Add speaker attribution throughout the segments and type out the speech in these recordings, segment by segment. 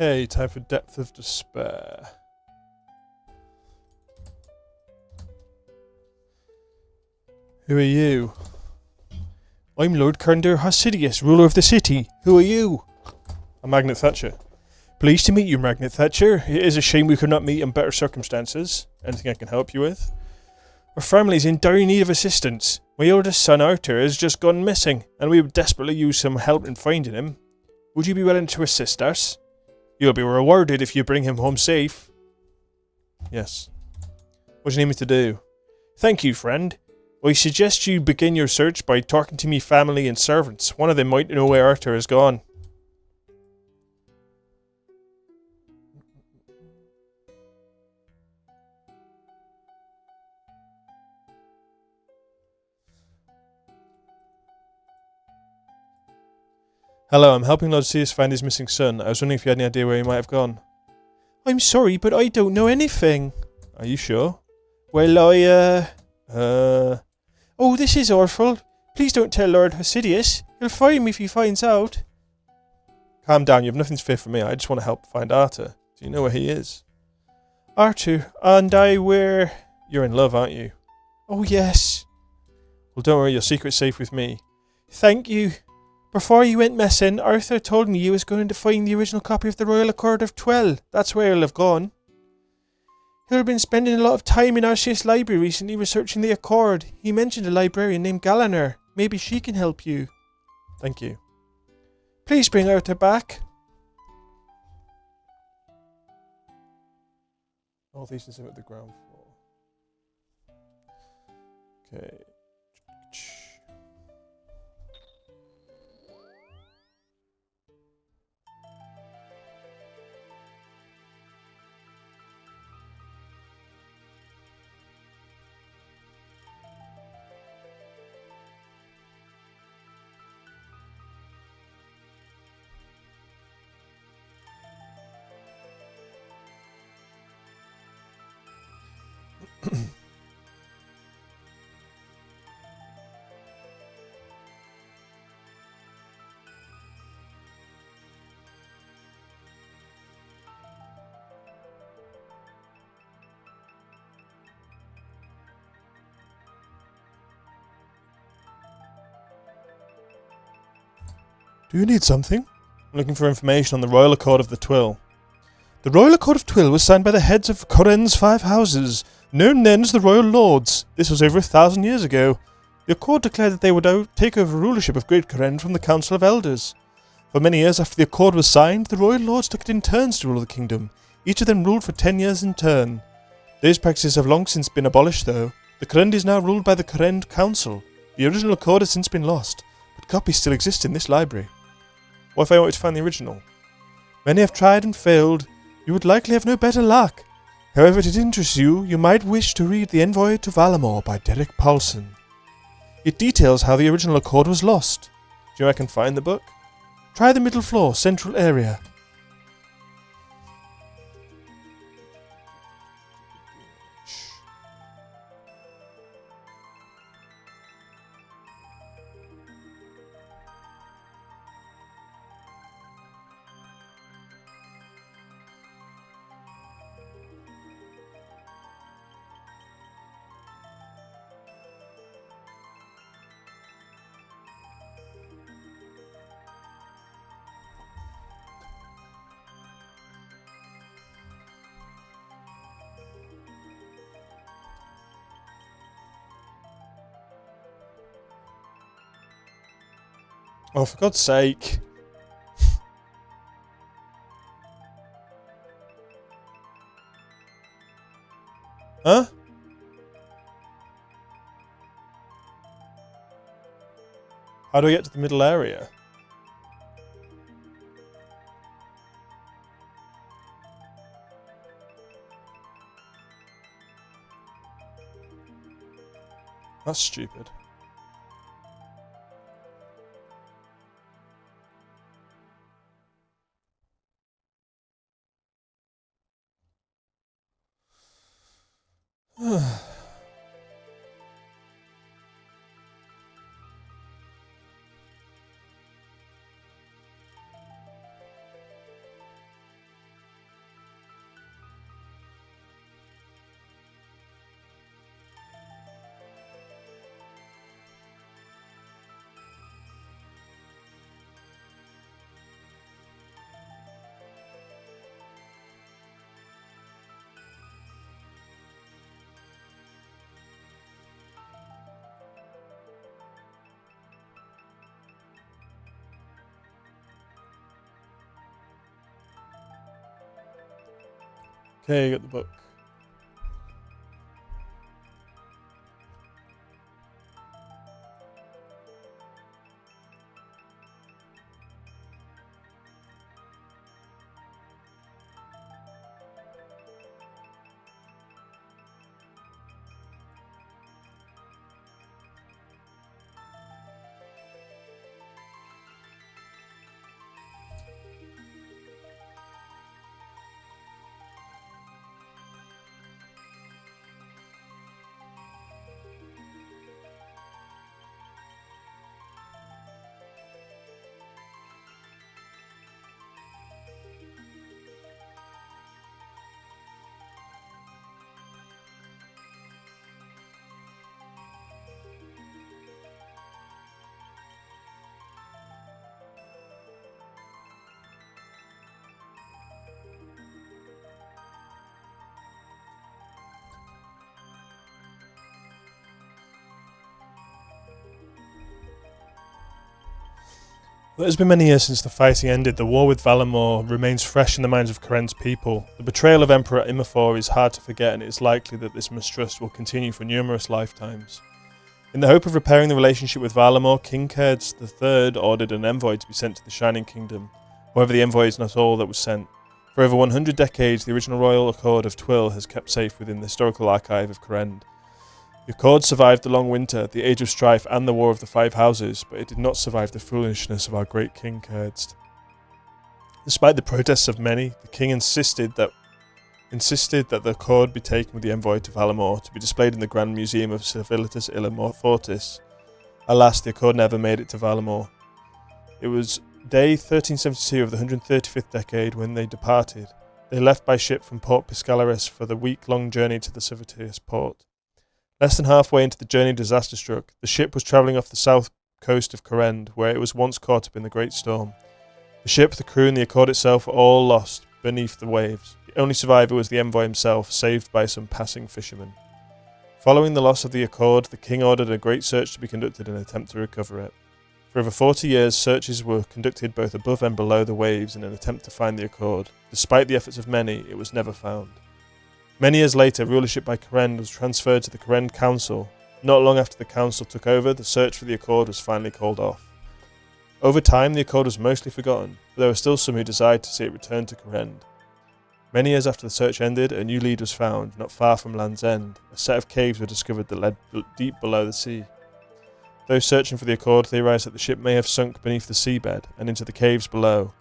Speaker 1: Okay, time for Depth of Despair. Who are you? I'm Lord Kernder Hasidius, ruler of the city. Who are you? I'm Magnet Thatcher. Pleased to meet you, Magnet Thatcher. It is a shame we could not meet in better circumstances. Anything I can help you with? Our family is in dire need of assistance. My oldest son Arthur has just gone missing, and we would desperately use some help in finding him. Would you be willing to assist us? You'll be rewarded if you bring him home safe. Yes. What do you need me to do? Thank you, friend. I suggest you begin your search by talking to me family and servants. One of them might know where Arthur has gone. Hello, I'm helping Lord Sears find his missing son. I was wondering if you had any idea where he might have gone. I'm sorry, but I don't know anything. Are you sure? Well, Oh, this is awful. Please don't tell Lord Hasidius. He'll fire me if he finds out. Calm down, you have nothing to fear from me. I just want to help find Arthur. Do you know where he is? Arthur, and you're in love, aren't you? Oh, yes. Well, don't worry, your secret's safe with me. Thank you. Before you went missing, Arthur told me you was going to find the original copy of the Royal Accord of Twelve. That's where he'll have gone. He'll have been spending a lot of time in Arceus library recently researching the Accord. He mentioned a librarian named Galliner. Maybe she can help you. Thank you. Please bring Arthur back. All these is at the ground floor. Okay. Do you need something? I'm looking for information on the Royal Accord of the Twill. The Royal Accord of Twill was signed by the heads of Coren's 5 houses, known then as the Royal Lords. This was over 1,000 years ago. The Accord declared that they would take over rulership of Great Coren from the Council of Elders. For many years after the Accord was signed, the Royal Lords took it in turns to rule the kingdom. Each of them ruled for 10 years in turn. These practices have long since been abolished, though. The Coren is now ruled by the Coren Council. The original Accord has since been lost, but copies still exist in this library. What if I wanted to find the original? Many have tried and failed. You would likely have no better luck. However, if it interests you, you might wish to read The Envoy to Valamor by Derek Paulson. It details how the original Accord was lost. Do you know I can find the book? Try the middle floor, central area. Oh, for God's sake. Huh? How do I get to the middle area? That's stupid. Okay, got the book. It has been many years since the fighting ended. The war with Valamor remains fresh in the minds of Karen's people. The betrayal of Emperor Imafor is hard to forget, and it is likely that this mistrust will continue for numerous lifetimes. In the hope of repairing the relationship with Valamor, King Cairds III ordered an envoy to be sent to the Shining Kingdom. However, the envoy is not all that was sent. For over 100 decades, the original royal accord of Twill has kept safe within the historical archive of Karen. The accord survived the long winter, the age of strife, and the war of the Five Houses, but it did not survive the foolishness of our great King Cairds. Despite the protests of many, the king insisted that the accord be taken with the envoy to Valamor to be displayed in the Grand Museum of Civilitas Illa Fortis. Alas, the accord never made it to Valamor. It was day 1372 of the 135th decade when they departed. They left by ship from Port Piscalaris for the week-long journey to the Civitius port. Less than halfway into the journey, disaster struck. The ship was travelling off the south coast of Korend, where it was once caught up in the Great Storm. The ship, the crew, and the Accord itself were all lost beneath the waves. The only survivor was the envoy himself, saved by some passing fishermen. Following the loss of the Accord, the king ordered a great search to be conducted in an attempt to recover it. For over 40 years, searches were conducted both above and below the waves in an attempt to find the Accord. Despite the efforts of many, it was never found. Many years later, rulership by Karen was transferred to the Karen Council. Not long after the council took over, the search for the Accord was finally called off. Over time, the Accord was mostly forgotten, but there were still some who desired to see it return to Karen. Many years after the search ended, a new lead was found, not far from Land's End. A set of caves were discovered that led deep below the sea. Those searching for the Accord theorised that the ship may have sunk beneath the seabed and into the caves below.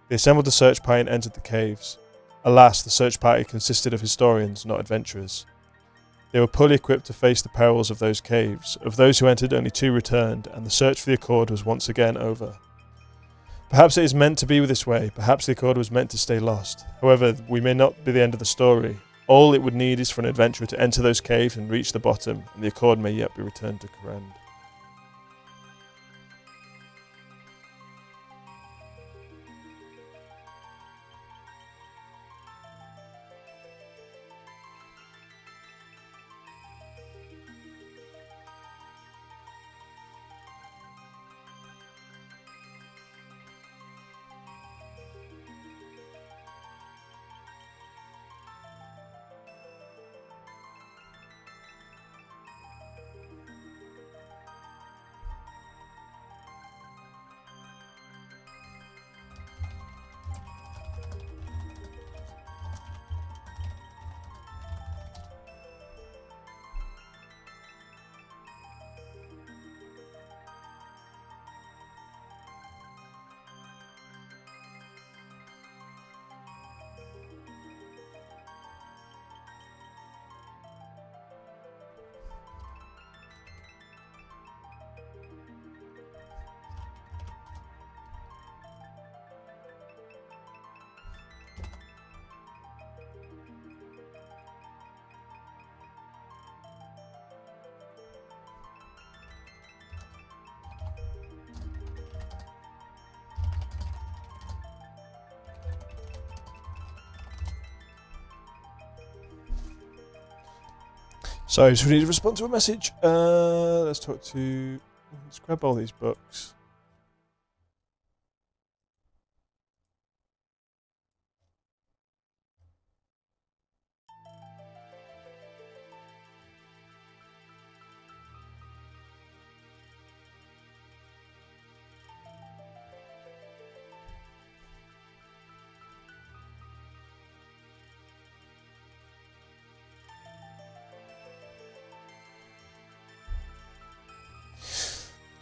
Speaker 1: They assembled the search party and entered the caves. Alas, the search party consisted of historians, not adventurers. They were poorly equipped to face the perils of those caves. Of those who entered, only 2 returned, and the search for the Accord was once again over. Perhaps it is meant to be this way. Perhaps the Accord was meant to stay lost. However, we may not be the end of the story. All it would need is for an adventurer to enter those caves and reach the bottom, and the Accord may yet be returned to Karen. Sorry, just need to respond to a message. Let's grab all these books.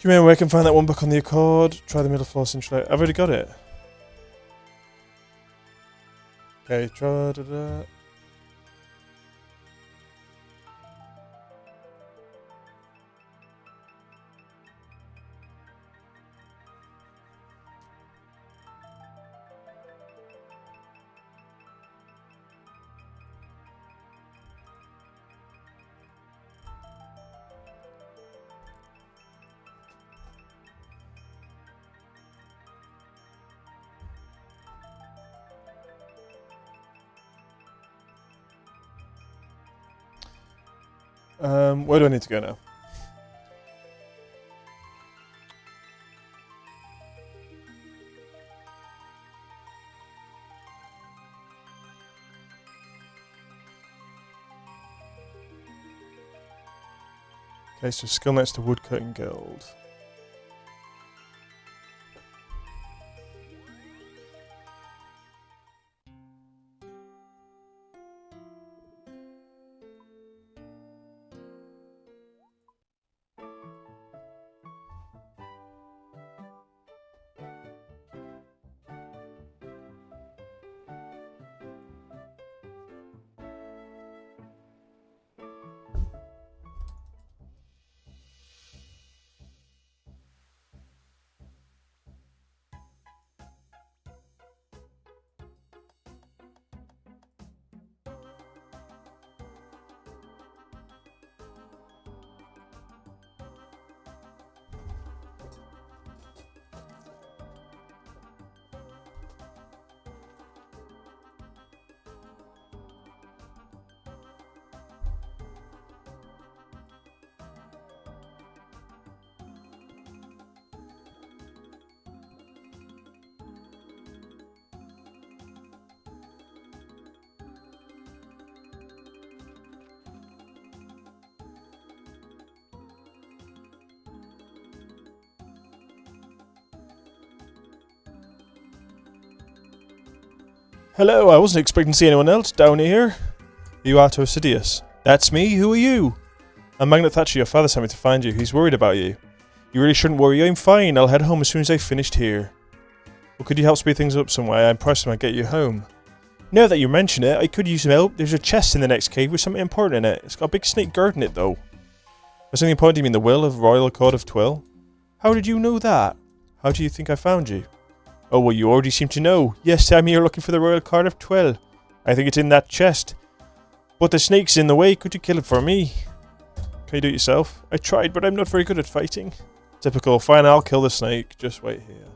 Speaker 1: Come here, where I can find that one book on the Accord. Try the middle floor cinch light. I've already got it. Okay, try da. Where do I need to go now? Okay, so skill next to Woodcutting Guild. Hello, I wasn't expecting to see anyone else down here. You are to Sidious. That's me, who are you? I'm Magnet Thatcher, your father sent me to find you. He's worried about you. You really shouldn't worry, I'm fine. I'll head home as soon as I've finished here. Well, could you help speed things up some way? I'm pressed to get you home. Now that you mention it, I could use some help. There's a chest in the next cave with something important in it. It's got a big snake guard in it, though. By something important, you mean the will of Royal Accord of Twill? How did you know that? How do you think I found you? Oh, well, you already seem to know. Yes, I'm here looking for the Royal Accord of Twill. I think it's in that chest. But the snake's in the way. Could you kill it for me? Can you do it yourself? I tried, but I'm not very good at fighting. Typical. Fine, I'll kill the snake. Just wait here.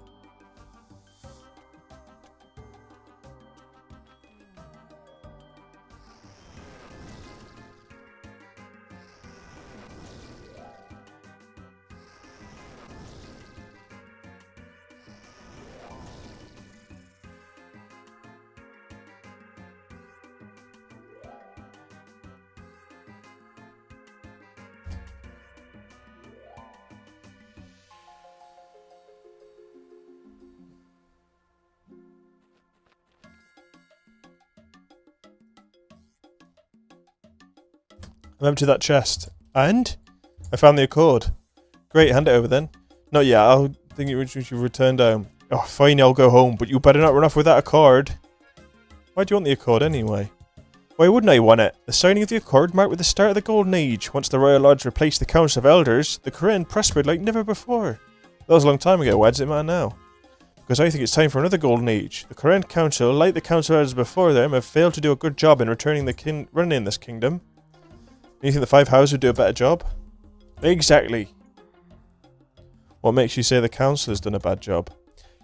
Speaker 1: I've emptied that chest. And? I found the Accord. Great, hand it over then. Not yet, I'll think it should return down. Oh, fine, I'll go home, but you better not run off with that Accord. Why do you want the Accord anyway? Why wouldn't I want it? The signing of the Accord marked with the start of the Golden Age. Once the Royal Lords replaced the Council of Elders, the Korean prospered like never before. That was a long time ago, why does it matter now? Because I think it's time for another Golden Age. The Korean Council, like the Council of Elders before them, have failed to do a good job in running this kingdom. You think the Five Houses would do a better job? Exactly. What makes you say the council has done a bad job?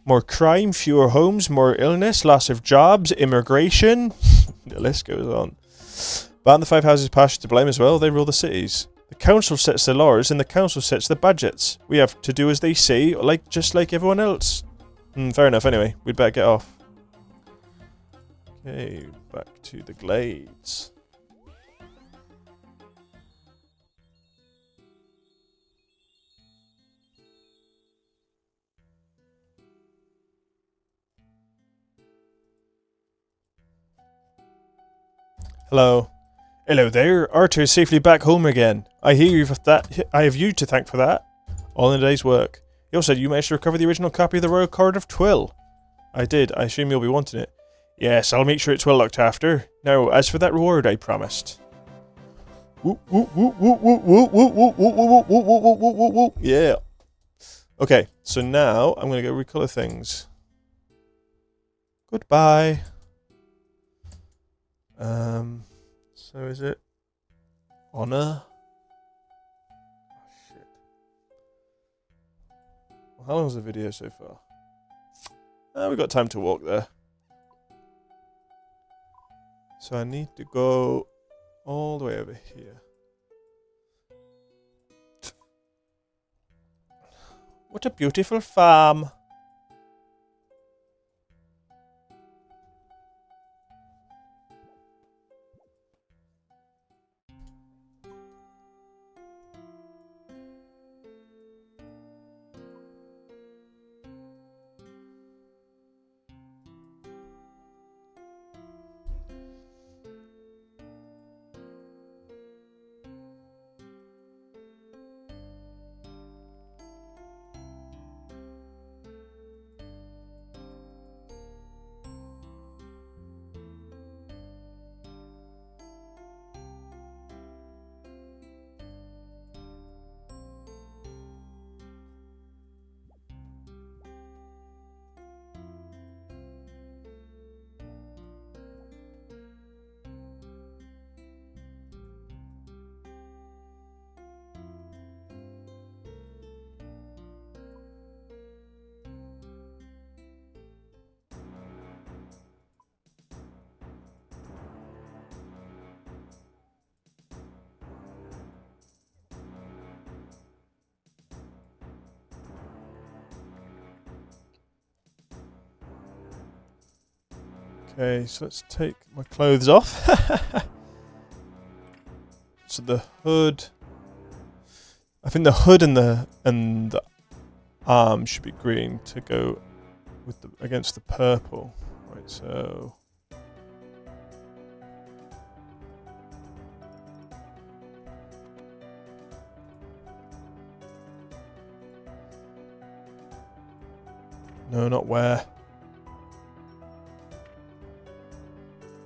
Speaker 1: More crime, fewer homes, more illness, loss of jobs, immigration. The list goes on. But aren't the Five Houses partially to blame as well? They rule the cities. The council sets the laws and the council sets the budgets. We have to do as they say, just like everyone else. Fair enough, anyway. We'd better get off. Okay, back to the glades. Hello. Hello there. Arthur is safely back home again. I have you to thank for that. All in a day's work. You also said you managed to recover the original copy of the Royal Cord of Twill. I did. I assume you'll be wanting it. Yes, I'll make sure it's well looked after. Now, as for that reward I promised. Yeah. Okay, so now I'm going to go recolor things. Goodbye. So is it honor? Oh, shit. Well, how long is the video so far? We've got time to walk there. So I need to go all the way over here. What a beautiful farm. Okay, so let's take my clothes off. So the hood, I think the hood and the arm should be green to go with against the purple. Right, so no, not where.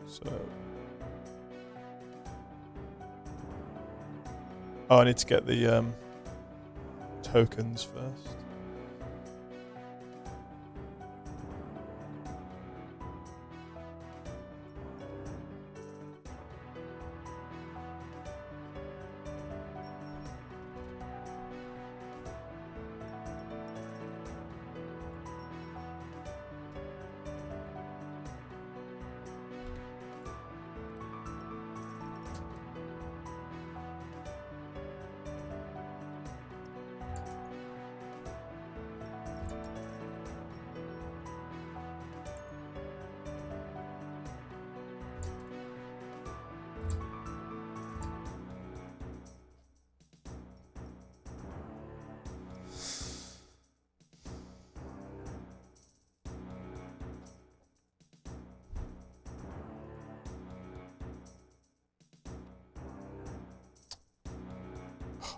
Speaker 1: So oh, I need to get the tokens first.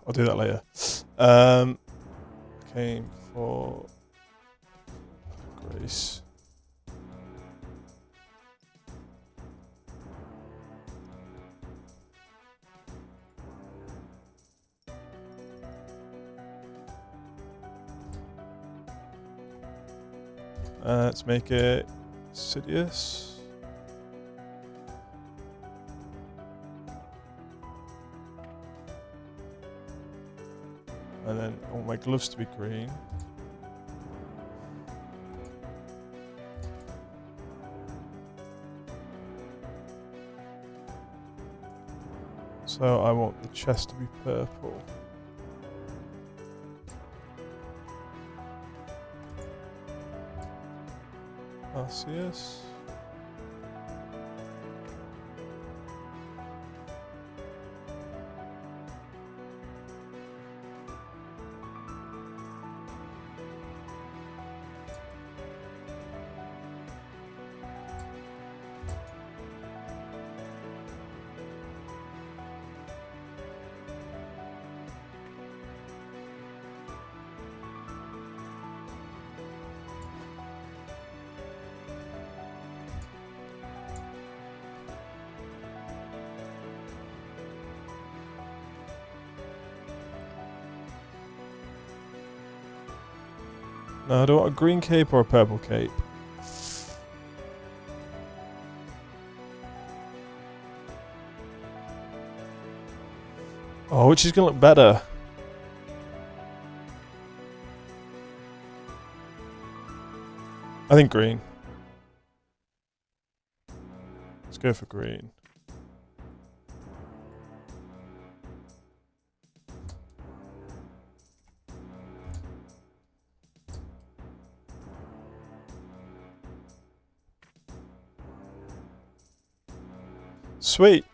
Speaker 1: I'll do that later. Okay, for Grace. Let's make it Sidious. And then I want my gloves to be green. So I want the chest to be purple. Arceus. No, I don't want a green cape or a purple cape. Oh, which is going to look better? I think green. Let's go for green. Sweet.